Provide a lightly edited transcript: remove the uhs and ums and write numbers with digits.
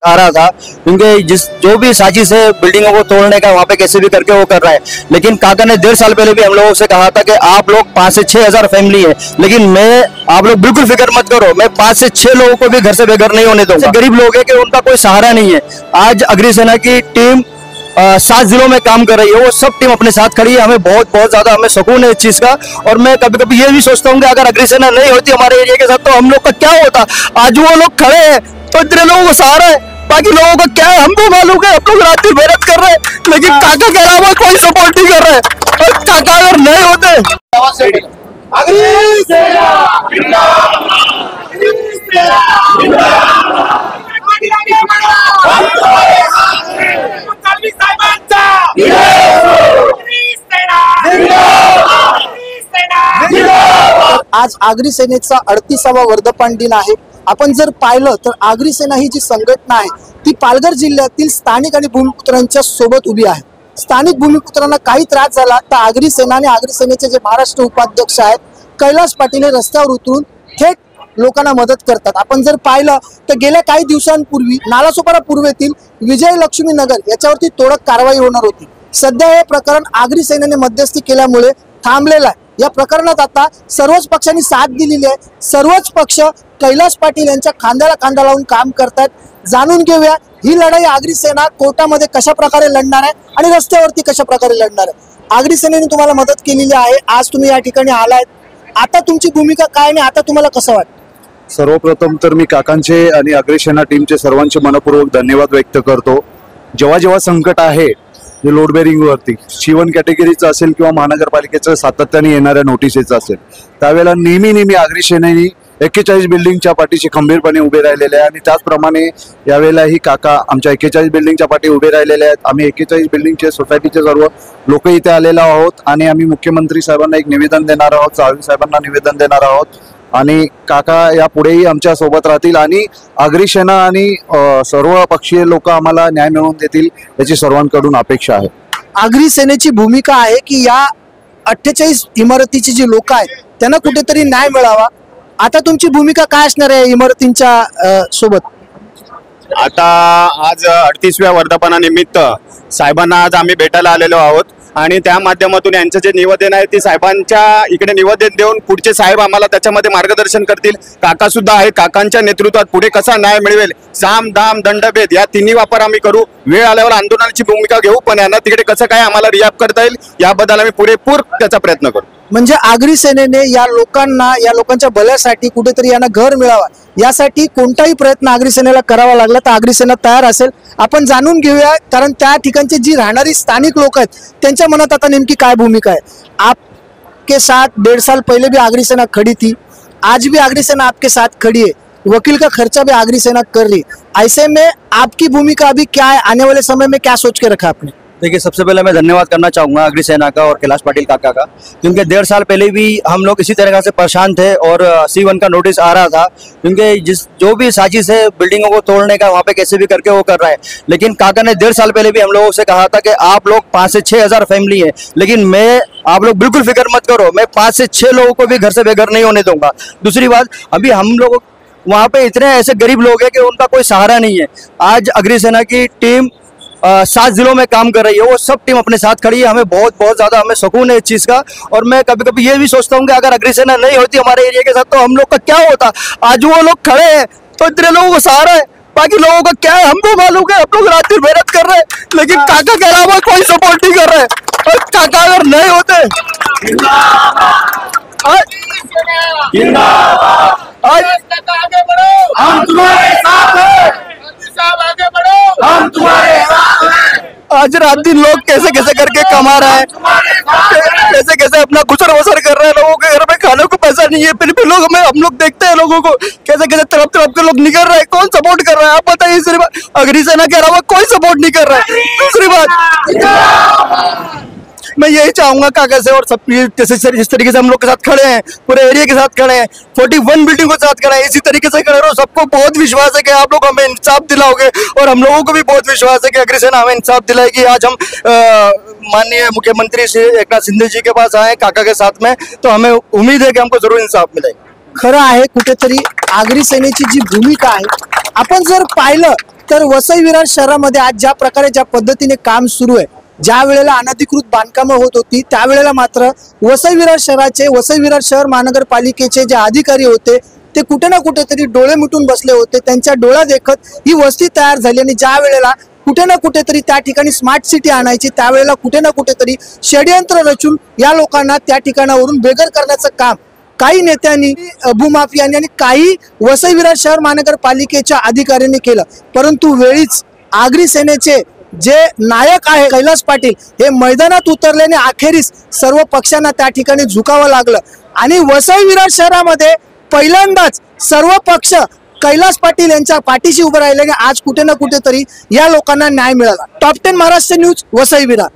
आ रहा था, क्योंकि जो भी साजिश है बिल्डिंगों को तोड़ने का वहाँ पे कैसे भी करके वो कर रहा है। लेकिन काका ने 1.5 साल पहले भी हम लोगों से कहा था कि आप लोग 5 से 6 हजार फैमिली है, लेकिन आप लोग बिल्कुल फिक्र मत करो, मैं 5 से 6 लोगों को भी घर से बेघर नहीं होने दूंगा। गरीब लोग है कि उनका कोई सहारा नहीं है। आज अग्निसेना की टीम 7 जिलों में काम कर रही है, वो सब टीम अपने साथ खड़ी है। हमें बहुत ज्यादा हमें सुकून है इस चीज का। और मैं कभी कभी ये भी सोचता हूँ कि अगर अग्निसेना नहीं होती हमारे एरिया के साथ तो हम लोग का क्या होता। आज वो लोग खड़े हैं तो इतने लोगों को सहारा है, बाकी लोगों का क्या है हमको मालूम है। हम लोग रात दिन मेहनत कर रहे हैं, लेकिन काका के अलावा कोई सपोर्ट नहीं कर रहा है। और काका अगर नहीं होते आज आगरी सेनेचा 38वा वर्धापन दिन आहे। आपण जर पाहिलं तर आगरी सेना ही जी संघटना आहे ती पालघर जिल्ह्यातील स्थानिक आणि भूमिपुत्रांच्या सोबत उभी आहे। स्थानिक भूमिपुत्रांना काही त्रास झाला तर आगरी सेना आणि आगरी सेनेचे जे महाराष्ट्र उपाध्यक्ष आहेत कैलास पाटील हे रस्त्यावर उतरून थेट लोकांना मदत करतात। आपण जर पाहिलं तर गेल्या काही दिवसांपूर्वी नालासोपारा पूर्वेतील विजय लक्ष्मी नगर याच्यावरती तोडक कारवाई होणार होती। सध्या हे प्रकरण आगरी सेनेने मध्यस्थी केल्यामुळे थांबलेलं आहे। या प्रकरणात आता सर्वच पक्षांनी साथ दिलेली आहे। सर्वच पक्ष कैलास पाटील यांच्या खांद्याला खांदा लावून काम करतात। जाणून घेऊया ही लढाई आगरी सेना कोर्टामध्ये कशा प्रकारे लढणार आहे आणि रस्त्यावरती कशा प्रकारे लढणार आहे। आगरी सेनेने तुम्हाला मदत केलेली आहे, आज तुम्ही या ठिकाणी आलात, आता तुमची भूमिका काय आणि आता तुम्हाला कसं वाटतं? सर्वप्रथम तर मी काकांचे आणि आगरी सेना टीमचे सर्वांचे मनपूर्वक धन्यवाद व्यक्त करतो। जेव्हा संकट आहे जे लोड बेरिंग वरती C1 कॅटेगरीचं असेल किंवा महानगरपालिकेचं सातत्याने येणाऱ्या नोटिसेसचं असेल, त्यावेळेला नेहमी आगरी सेनेने 41 बिल्डिंगच्या पाठीशी खंबीरपणे उभे राहिलेले आहे। आणि त्याचप्रमाणे यावेळेलाही काका आमच्या 41 बिल्डिंगच्या पाठी उभे राहिलेले आहेत। आम्ही 41 बिल्डिंगचे सोसायटीचे सर्व लोक इथे आलेलो आहोत आणि आम्ही मुख्यमंत्री साहेबांना एक निवेदन देणार आहोत, साळवी साहेबांना निवेदन देणार आहोत आणि काका यापुढेही आमच्या सोबत राहतील आणि आगरी सेना आणि सर्व पक्षीय लोक आम्हाला न्याय मिळवून देतील याची सर्वांकडून अपेक्षा आहे। आगरी सेनेची भूमिका आहे की या 48 इमारतीची जी लोक आहेत त्यांना कुठेतरी न्याय मिळावा। आता तुमची भूमिका काय असणार आहे इमारतींच्या सोबत? आता आज 38व्या वर्धापनानिमित्त साहेबांना आज आम्ही भेटायला आलेलो आहोत आणि त्या माध्यमातून यांचं जे निवेदन आहे ते साहेबांच्या इकडे निवेदन देऊन पुढचे साहेब आम्हाला त्याच्यामध्ये मार्गदर्शन करतील। काका सुद्धा आहे, काकांच्या नेतृत्वात पुढे कसा न्याय मिळवेल, साम दाम दंडभेद या तिन्ही वापर आम्ही करू। वेळ आल्यावर आंदोलनाची भूमिका घेऊ, पण यांना तिकडे कसं काय आम्हाला रिॲक्ट करता येईल याबद्दल आम्ही पुरेपूर त्याचा प्रयत्न करू। म्हणजे आगरी सेनेने या लोकांच्या भल्यासाठी कुठेतरी यांना घर मिळावा यासाठी कोणताही प्रयत्न आगरी सेनेला करावा लागला तर आगरी सेना तयार असेल। आपण जाणून घेऊया, कारण त्या ठिकाणचे जी राहणारी स्थानिक लोक आहेत त्यांच्या मनात आता नेमकी काय भूमिका आहे। आपके साथ 1.5 साल पहले भी आगरी सेना खड़ी थी, आज भी आगरी सेना आपके साथ खड़ी है, वकील का खर्चा भी आगरी सेना कर रही। ऐसे में आपकी भूमिका अभी क्या है, आने वाले समय में क्या सोच के रखा आपने? देखिए, सबसे पहले मैं धन्यवाद करना चाहूँगा अग्नि सेना का और कैलाश पाटिल काका का, क्योंकि 1.5 साल पहले भी हम लोग इसी तरह से परेशान थे और C1 का नोटिस आ रहा था, क्योंकि जो भी साजिश है बिल्डिंगों को तोड़ने का वहाँ पे कैसे भी करके वो कर रहा है। लेकिन काका ने 1.5 साल पहले भी हम लोगों से कहा था कि आप लोग 5 से 6 हजार फैमिली है, लेकिन आप लोग बिल्कुल फिक्र मत करो, मैं 5 से 6 लोगों को भी घर से बेघर नहीं होने दूंगा। दूसरी बात, अभी हम लोग वहाँ पे इतने ऐसे गरीब लोग हैं कि उनका कोई सहारा नहीं है। आज अग्नि सेना की टीम 7 जिलों में काम कर रही है, वो सब टीम अपने साथ खड़ी है। हमें बहुत ज्यादा हमें सुकून है इस चीज का। और मैं कभी कभी ये भी सोचता हूँ कि अगर अग्नि सेना नहीं होती हमारे एरिया के साथ तो हम लोग का क्या होता। आज वो लोग खड़े हैं तो इतने लोगों को सहारा है, बाकी लोगों का क्या है हमको मालूम है। हम लोग रात दिन मेहनत कर रहे हैं, लेकिन काका के अलावा कोई सपोर्ट नहीं कर रहा है। और काका अगर नहीं होते आगे बढ़ो, हम तुम्हारे साथ हैं, आगे बढ़ो, हम तुम्हारे साथ हैं। आज रात दिन लोग कैसे कैसे करके कमा रहा है, कैसे कैसे अपना गुजर बसर कर रहे हैं। लोगों के घर में खाने को पैसा नहीं है, फिर भी हम लोग देखते हैं लोगों को कैसे कैसे तरफ के लोग निकल रहे हैं। कौन सपोर्ट कर रहा है आप बताइए? सिर्फ अग्नि सेना के अलावा कोई सपोर्ट नहीं कर रहा है। दूसरी बात, मैं यही चाहूंगा काका से और सब जिस तरीके से हम लोग के साथ खड़े हैं, पूरे एरिया के साथ खड़े हैं, 41 बिल्डिंग के साथ खड़े हैं, इसी तरीके से खड़े रहो। सबको बहुत विश्वास है कि आप लोग हमें इंसाफ दिलाओगे और हम लोगों को भी बहुत विश्वास है कि अग्नि सेना हमें इंसाफ दिलाएगी। आज हम माननीय मुख्यमंत्री श्री एकनाथ शिंदे जी के पास आए काका के साथ में, तो हमें उम्मीद है कि हमको जरूर इंसाफ मिलेगा। खरं आहे कुठेतरी आगरी सेनेची जी भूमिका आहे, आपण जर पाहिलं तर वसई विरार शहरामध्ये आज ज्या प्रकारे ज्या पद्धतीने काम सुरू आहे, ज्या वेळेला अनधिकृत बांधकामं होत होती त्यावेळेला मात्र वसई विरार शहर महानगरपालिकेचे जे अधिकारी होते ते कुठे ना कुठेतरी डोळे मिटून बसले होते। त्यांच्या डोळा देखत ही वस्ती तयार झाली आणि ज्या वेळेला कुठे ना कुठेतरी त्या ठिकाणी स्मार्ट सिटी आणायची त्यावेळेला कुठे ना कुठेतरी षड्यंत्र रचून या लोकांना त्या ठिकाणावरून बेघर करण्याचं काम काही नेत्यांनी, भूमाफियांनी आणि काही वसई विरार शहर महानगरपालिकेच्या अधिकाऱ्यांनी केलं। परंतु वेळीच आगरी सेनेचे जे नायक आहे कैलास पाटील हे मैदानात उतरल्याने अखेरीस सर्व पक्षांना त्या ठिकाणी झुकावं लागलं आणि वसई विरार शहरामध्ये पहिल्यांदाच सर्व पक्ष कैलास पाटील यांच्या पाठीशी उभे राहिल्याने आज कुठे ना कुठेतरी या लोकांना न्याय मिळाला। Top 10 Maharashtra news, Vasai Virar.